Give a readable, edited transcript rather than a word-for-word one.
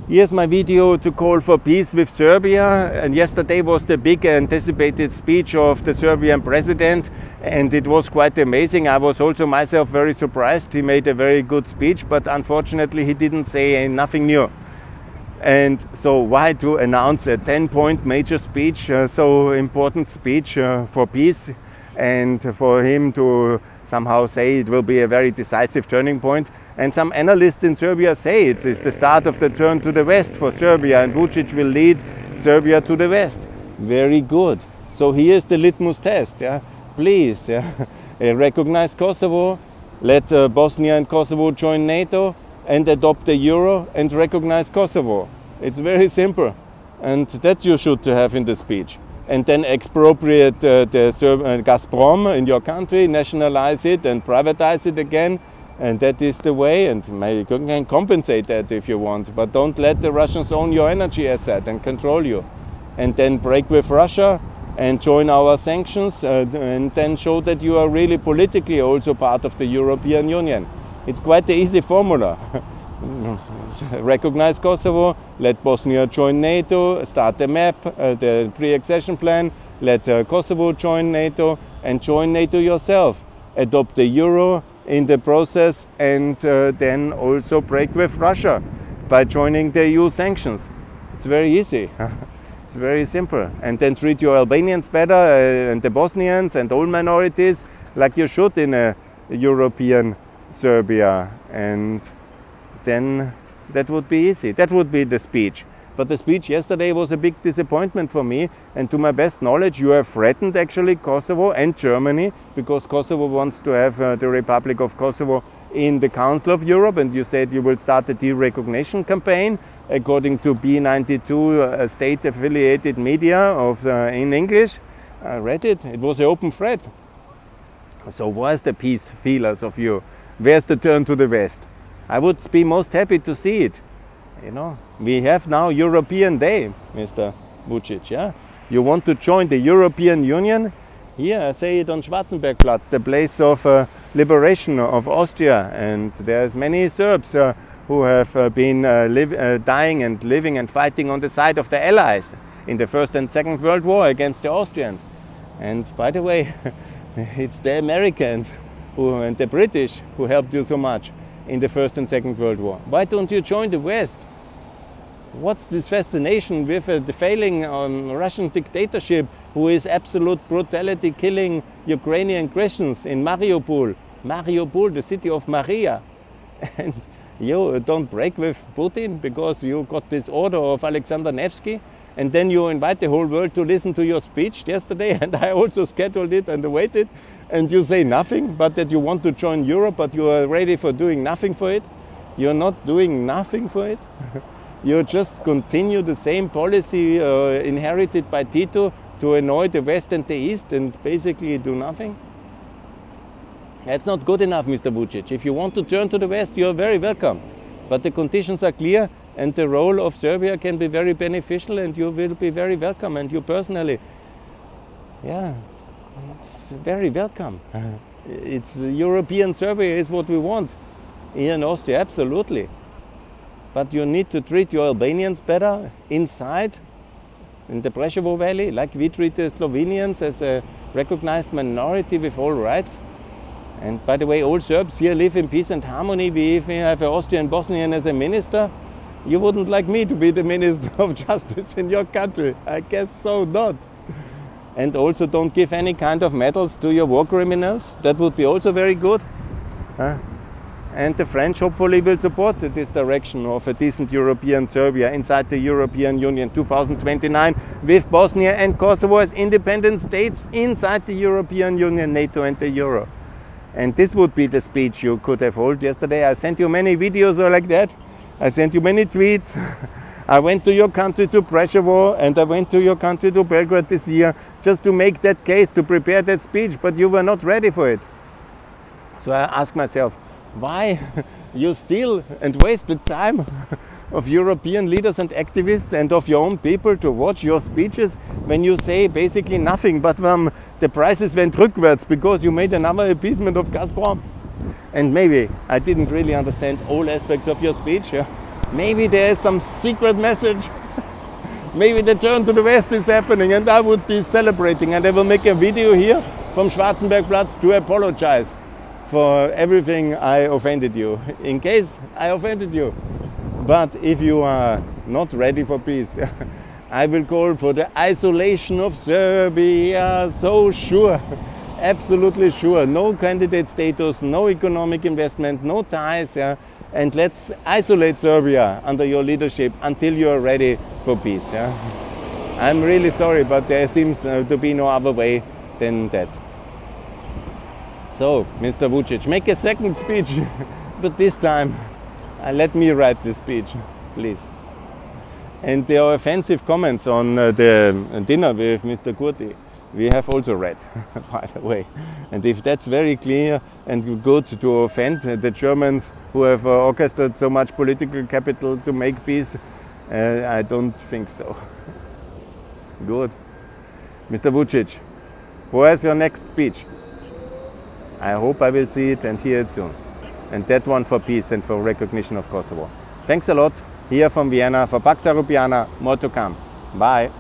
Here's my video to call for peace with Serbia. And yesterday was the big anticipated speech of the Serbian president, and it was quite amazing. I was also myself very surprised. He made a very good speech, but unfortunately he didn't say nothing new. And so why to announce a 10-point major speech, so important speech for peace, and for him to somehow say it will be a very decisive turning point. And some analysts in Serbia say it is the start of the turn to the west for Serbia, and Vucic will lead Serbia to the west. Very good. So here's the litmus test. Yeah? Please recognize Kosovo, let Bosnia and Kosovo join NATO, and adopt the euro and recognize Kosovo. It's very simple, and that you should have in the speech. And then expropriate the Gazprom in your country, nationalize it and privatize it again. And that is the way, and maybe you can compensate that if you want, but don't let the Russians own your energy asset and control you. And then break with Russia and join our sanctions, and then show that you are really politically also part of the European Union. It's quite the easy formula. Recognize Kosovo, let Bosnia join NATO, start the map, the pre-accession plan, let Kosovo join NATO, and join NATO yourself. Adopt the euro in the process, and then also break with Russia by joining the EU sanctions. It's very easy. It's very simple. And then treat your Albanians better, and the Bosnians and all minorities like you should in a European Serbia. And then that would be easy. That would be the speech. But the speech yesterday was a big disappointment for me, and to my best knowledge you have threatened actually Kosovo and Germany, because Kosovo wants to have the Republic of Kosovo in the Council of Europe, and you said you will start a derecognition campaign according to B92 state-affiliated media in English. I read it. It was an open threat. So where's the peace feelers of you? Where's the turn to the West? I would be most happy to see it. You know, we have now European Day, Mr. Vucic, yeah? You want to join the European Union? Here, I say it on Schwarzenbergplatz, the place of liberation of Austria. And there's many Serbs who have been dying and living and fighting on the side of the Allies in the First and Second World War against the Austrians. And by the way, it's the Americans and the British who helped you so much in the First and Second World War. Why don't you join the West? What's this fascination with the failing Russian dictatorship, who is absolute brutality killing Ukrainian Christians in Mariupol? Mariupol, the city of Maria. And you don't break with Putin because you got this order of Alexander Nevsky, and then you invite the whole world to listen to your speech yesterday, and I also scheduled it and waited, and you say nothing, but that you want to join Europe, but you are ready for doing nothing for it. You're not doing nothing for it. You just continue the same policy inherited by Tito to annoy the West and the East and basically do nothing. That's not good enough, Mr. Vucic. If you want to turn to the West, you are very welcome. But the conditions are clear, and the role of Serbia can be very beneficial, and you will be very welcome, and you personally, yeah, it's very welcome. It's European Serbia is what we want here in Austria, absolutely. But you need to treat your Albanians better inside, in the Preševo Valley, like we treat the Slovenians as a recognized minority with all rights. And by the way, all Serbs here live in peace and harmony. We even have an Austrian Bosnian as a minister. You wouldn't like me to be the Minister of Justice in your country. I guess so not. And also don't give any kind of medals to your war criminals. That would be also very good. And the French hopefully will support this direction of a decent European Serbia inside the European Union 2029, with Bosnia and Kosovo as independent states inside the European Union, NATO and the Euro. And this would be the speech you could have held yesterday. I sent you many videos like that. I sent you many tweets. I went to your country, to Preševo, and I went to your country, to Belgrade this year, just to make that case, to prepare that speech, but you were not ready for it. So I asked myself, why you steal and waste the time of European leaders and activists and of your own people to watch your speeches when you say basically nothing, but the prices went rückwärts because you made another appeasement of Gazprom. And maybe I didn't really understand all aspects of your speech, yeah? Maybe there is some secret message. Maybe the turn to the west is happening, and I would be celebrating, and I will make a video here from Schwarzenbergplatz to apologize for everything I offended you, in case I offended you. But if you are not ready for peace, I will call for the isolation of Serbia, so sure, absolutely sure. No candidate status, no economic investment, no ties, yeah? And let's isolate Serbia under your leadership until you are ready for peace. Yeah? I'm really sorry, but there seems to be no other way than that. So, Mr. Vucic, make a second speech, but this time let me write the speech, please. And there are offensive comments on the dinner with Mr. Kurti. We have also read, by the way. And if that's very clear and good to offend the Germans who have orchestrated so much political capital to make peace, I don't think so. Good. Mr. Vucic, where's your next speech? I hope I will see it and hear it soon. And that one for peace and for recognition of Kosovo. Thanks a lot. Here from Vienna for Pax Europiana. More to come. Bye.